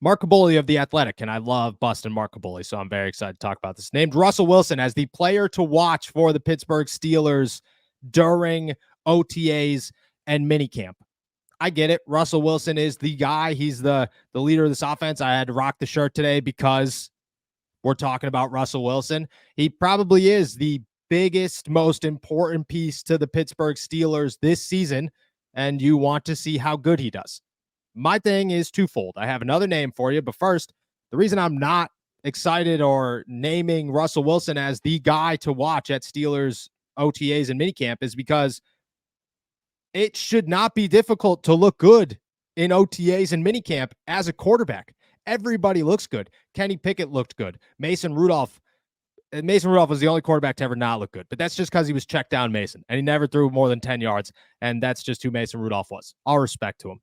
Mark Kaboly of The Athletic, and I love busting Mark Kaboly, so I'm very excited to talk about this. Named Russell Wilson as the player to watch for the Pittsburgh Steelers during OTAs and minicamp. I get it. Russell Wilson is the guy. He's the leader of this offense. I had to rock the shirt today because we're talking about Russell Wilson. He probably is the biggest, most important piece to the Pittsburgh Steelers this season, and you want to see how good he does. My thing is twofold. I have another name for you, but first, the reason I'm not excited or naming Russell Wilson as the guy to watch at Steelers OTAs and minicamp is because it should not be difficult to look good in OTAs and minicamp as a quarterback. Everybody looks good. Kenny Pickett looked good. Mason Rudolph was the only quarterback to ever not look good, but that's just because he was checked down Mason, and he never threw more than 10 yards, and that's just who Mason Rudolph was. All respect to him.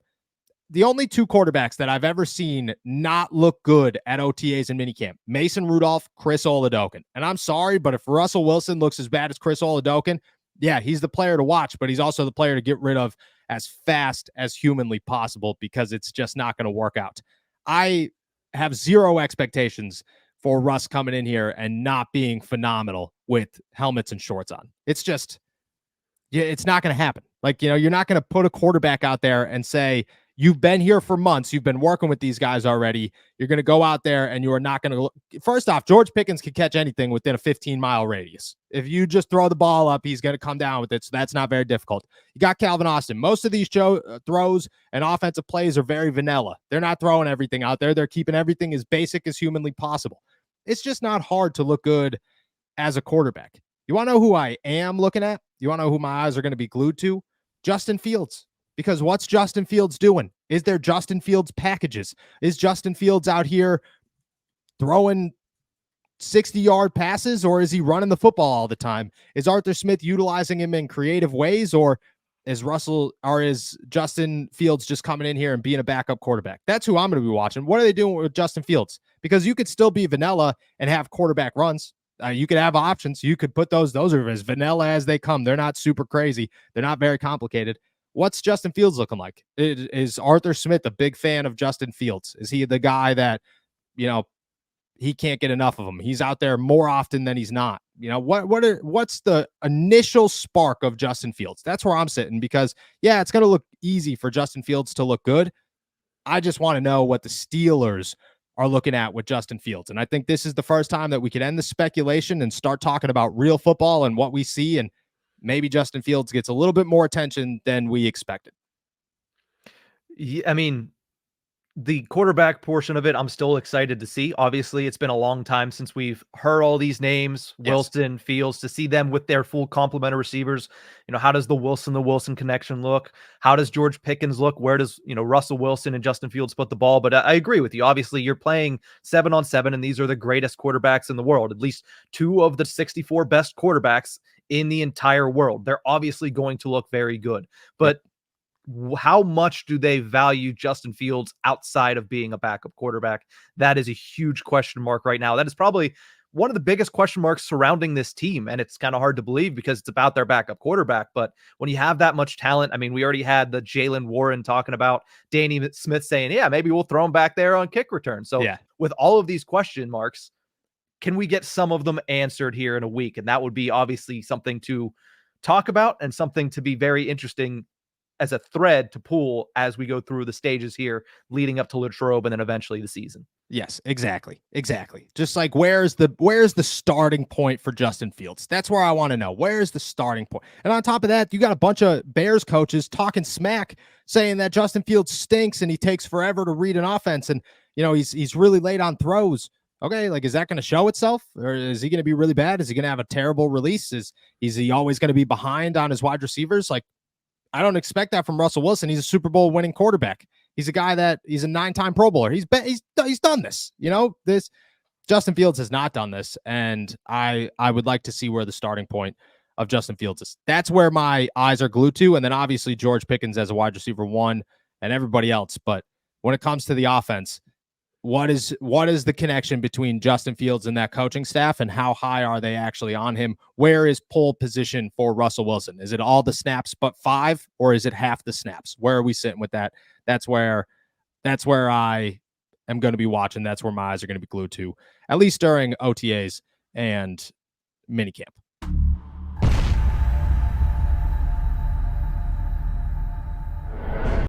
The only two quarterbacks that I've ever seen not look good at OTAs and minicamp, Mason Rudolph, Chris Oladokun. And I'm sorry, but if Russell Wilson looks as bad as Chris Oladokun, yeah, he's the player to watch, but he's also the player to get rid of as fast as humanly possible because it's just not going to work out. I have zero expectations for Russ coming in here and not being phenomenal with helmets and shorts on. It's just, yeah, it's not going to happen. Like, you're not going to put a quarterback out there and say, you've been here for months. You've been working with these guys already. You're going to go out there and you are not going to. First off, George Pickens can catch anything within a 15-mile radius. If you just throw the ball up, he's going to come down with it. So that's not very difficult. You got Calvin Austin. Most of these throws and offensive plays are very vanilla. They're not throwing everything out there. They're keeping everything as basic as humanly possible. It's just not hard to look good as a quarterback. You want to know who I am looking at? You want to know who my eyes are going to be glued to? Justin Fields. Because what's Justin Fields doing? Is there Justin Fields packages? Is Justin Fields out here throwing 60-yard passes, or is he running the football all the time? Is Arthur Smith utilizing him in creative ways, or is Justin Fields just coming in here and being a backup quarterback? That's who I'm going to be watching. What are they doing with Justin Fields? Because you could still be vanilla and have quarterback runs. You could have options. You could put those are as vanilla as they come. They're not super crazy. They're not very complicated. What's Justin Fields looking like? Is Arthur Smith a big fan of Justin Fields? Is he the guy that, he can't get enough of him? He's out there more often than he's not. What's the initial spark of Justin Fields? That's where I'm sitting because, yeah, it's going to look easy for Justin Fields to look good. I just want to know what the Steelers are looking at with Justin Fields. And I think this is the first time that we could end the speculation and start talking about real football and what we see, and maybe Justin Fields gets a little bit more attention than we expected. Yeah, I mean, the quarterback portion of it, I'm still excited to see. Obviously, it's been a long time since we've heard all these names, yes. Wilson, Fields, to see them with their full complement of receivers. How does the Wilson connection look? How does George Pickens look? Where does, Russell Wilson and Justin Fields put the ball? But I agree with you. Obviously, you're playing 7-on-7, and these are the greatest quarterbacks in the world. At least 2 of the 64 best quarterbacks in the entire world. They're obviously going to look very good. But how much do they value Justin Fields outside of being a backup quarterback? That is a huge question mark right now. That is probably one of the biggest question marks surrounding this team. And it's kind of hard to believe because it's about their backup quarterback. But when you have that much talent, I mean, we already had the Jalen Warren talking about Danny Smith saying, yeah, maybe we'll throw him back there on kick return. So with all of these question marks, can we get some of them answered here in a week? And that would be obviously something to talk about and something to be very interesting as a thread to pull as we go through the stages here leading up to Latrobe and then eventually the season. Yes, exactly. Just like where's the starting point for Justin Fields? That's where I want to know. Where's the starting point? And on top of that, you got a bunch of Bears coaches talking smack, saying that Justin Fields stinks and he takes forever to read an offense, and he's really late on throws. Okay, like, is that going to show itself, or is he going to be really bad? Is he going to have a terrible release? Is he always going to be behind on his wide receivers? Like, I don't expect that from Russell Wilson. He's a Super Bowl winning quarterback. He's a guy that he's a 9-time Pro Bowler. He's done this. This Justin Fields has not done this, and I would like to see where the starting point of Justin Fields is. That's where my eyes are glued to, and then obviously George Pickens as a wide receiver 1 and everybody else. But when it comes to the offense, what is the connection between Justin Fields and that coaching staff, and how high are they actually on him? Where is pole position for Russell Wilson? Is it all the snaps but 5, or is it half the snaps? Where are we sitting with that? That's where I am going to be watching. That's where my eyes are going to be glued to, at least during OTAs and minicamp.